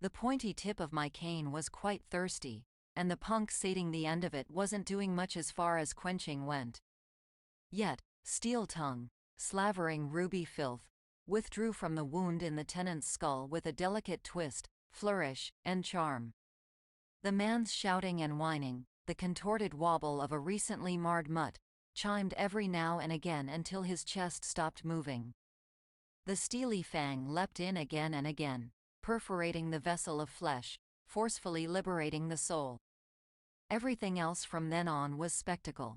The pointy tip of my cane was quite thirsty, and the pulsating the end of it wasn't doing much as far as quenching went. Yet, steel tongue, slavering ruby filth, withdrew from the wound in the tenant's skull with a delicate twist, flourish, and charm. The man's shouting and whining, the contorted wobble of a recently marred mutt, chimed every now and again until his chest stopped moving. The steely fang leapt in again and again, perforating the vessel of flesh, forcefully liberating the soul. Everything else from then on was spectacle.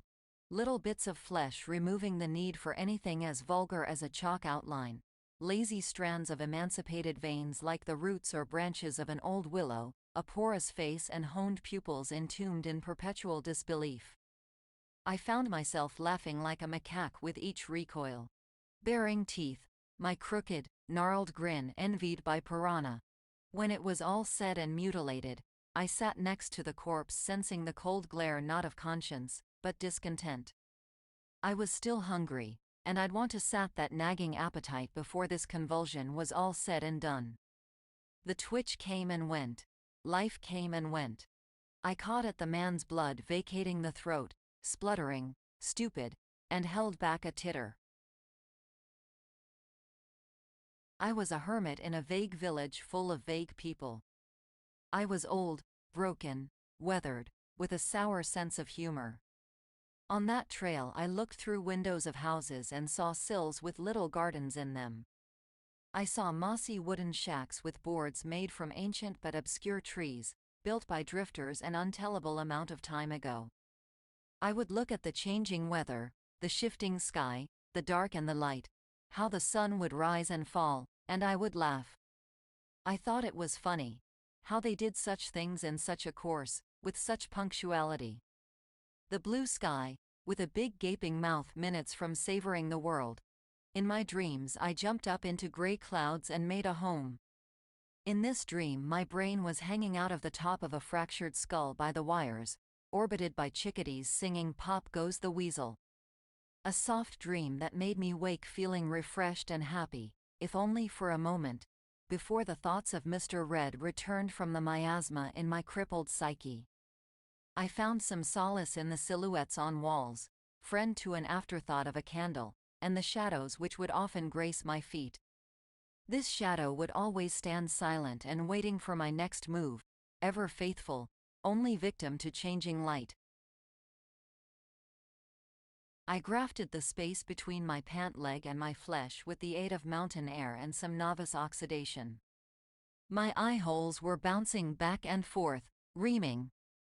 Little bits of flesh removing the need for anything as vulgar as a chalk outline, lazy strands of emancipated veins like the roots or branches of an old willow, a porous face and honed pupils entombed in perpetual disbelief. I found myself laughing like a macaque with each recoil. Baring teeth, my crooked, gnarled grin envied by piranha. When it was all said and mutilated, I sat next to the corpse sensing the cold glare not of conscience, but discontent. I was still hungry, and I'd want to sat that nagging appetite before this convulsion was all said and done. The twitch came and went. Life came and went. I caught at the man's blood vacating the throat, spluttering, stupid, and held back a titter. I was a hermit in a vague village full of vague people. I was old, broken, weathered, with a sour sense of humor. On that trail I looked through windows of houses and saw sills with little gardens in them. I saw mossy wooden shacks with boards made from ancient but obscure trees, built by drifters an untellable amount of time ago. I would look at the changing weather, the shifting sky, the dark and the light, how the sun would rise and fall, and I would laugh. I thought it was funny, how they did such things in such a course, with such punctuality. The blue sky, with a big gaping mouth minutes from savoring the world. In my dreams I jumped up into gray clouds and made a home. In this dream my brain was hanging out of the top of a fractured skull by the wires, orbited by chickadees singing "Pop Goes the Weasel." A soft dream that made me wake feeling refreshed and happy, if only for a moment, before the thoughts of Mr. Red returned from the miasma in my crippled psyche. I found some solace in the silhouettes on walls, friend to an afterthought of a candle, and the shadows which would often grace my feet. This shadow would always stand silent and waiting for my next move, ever faithful, only victim to changing light. I grafted the space between my pant leg and my flesh with the aid of mountain air and some novice oxidation. My eye holes were bouncing back and forth, reaming.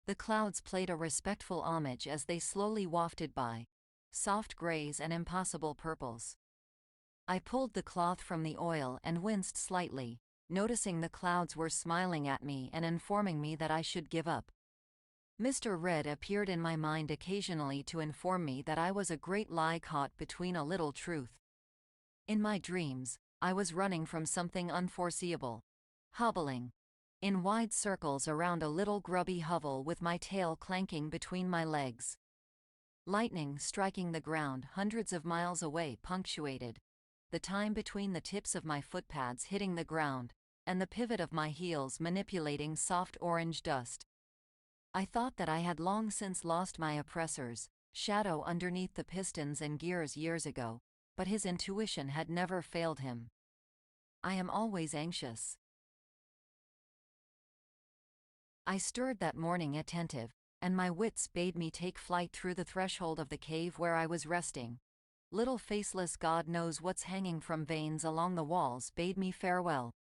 The clouds played a respectful homage as they slowly wafted by, soft grays and impossible purples. I pulled the cloth from the oil and winced slightly, noticing the clouds were smiling at me and informing me that I should give up. Mr. Red appeared in my mind occasionally to inform me that I was a great lie caught between a little truth. In my dreams, I was running from something unforeseeable, hobbling in wide circles around a little grubby hovel with my tail clanking between my legs. Lightning striking the ground hundreds of miles away punctuated the time between the tips of my footpads hitting the ground, and the pivot of my heels manipulating soft orange dust. I thought that I had long since lost my oppressor's shadow underneath the pistons and gears years ago, but his intuition had never failed him. I am always anxious. I stirred that morning attentive, and my wits bade me take flight through the threshold of the cave where I was resting. Little faceless God knows what's hanging from veins along the walls bade me farewell.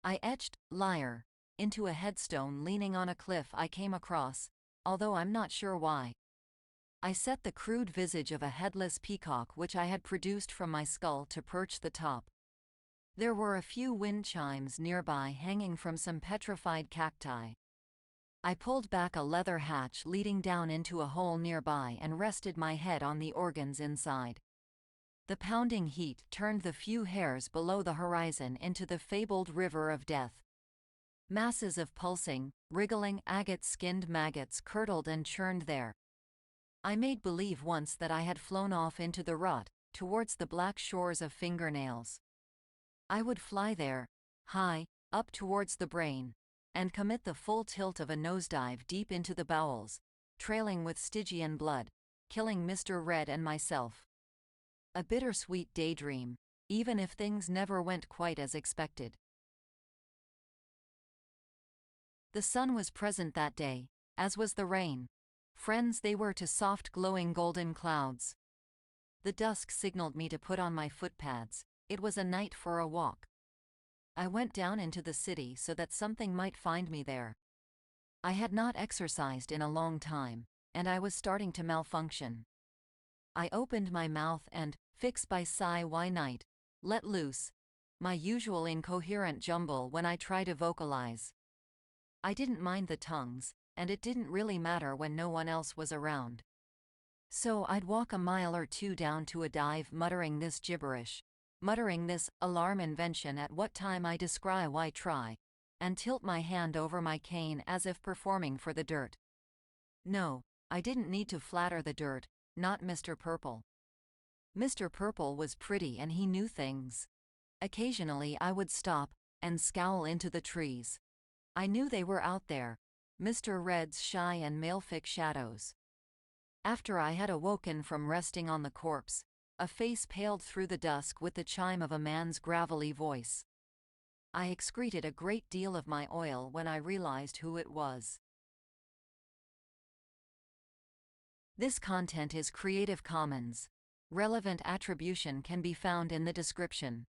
I etched "liar" into a headstone leaning on a cliff I came across, although I'm not sure why. I set the crude visage of a headless peacock which I had produced from my skull to perch the top. There were a few wind chimes nearby hanging from some petrified cacti. I pulled back a leather hatch leading down into a hole nearby and rested my head on the organs inside. The pounding heat turned the few hairs below the horizon into the fabled river of death. Masses of pulsing, wriggling agate-skinned maggots curdled and churned there. I made believe once that I had flown off into the rot, towards the black shores of fingernails. I would fly there, high, up towards the brain, and commit the full tilt of a nosedive deep into the bowels, trailing with Stygian blood, killing Mr. Red and myself. A bittersweet daydream, even if things never went quite as expected. The sun was present that day, as was the rain. Friends they were to soft glowing golden clouds. The dusk signaled me to put on my footpads. It was a night for a walk. I went down into the city so that something might find me there. I had not exercised in a long time, and I was starting to malfunction. I opened my mouth and, fix by sigh why night, let loose, my usual incoherent jumble when I try to vocalize. I didn't mind the tongues, and it didn't really matter when no one else was around. So I'd walk a mile or two down to a dive muttering this gibberish, muttering this alarm invention at what time I descry why try, and tilt my hand over my cane as if performing for the dirt. No, I didn't need to flatter the dirt, not Mr. Purple. Mr. Purple was pretty and he knew things. Occasionally I would stop, and scowl into the trees. I knew they were out there, Mr. Red's shy and malefic shadows. After I had awoken from resting on the corpse, a face paled through the dusk with the chime of a man's gravelly voice. I excreted a great deal of my oil when I realized who it was. This content is Creative Commons. Relevant attribution can be found in the description.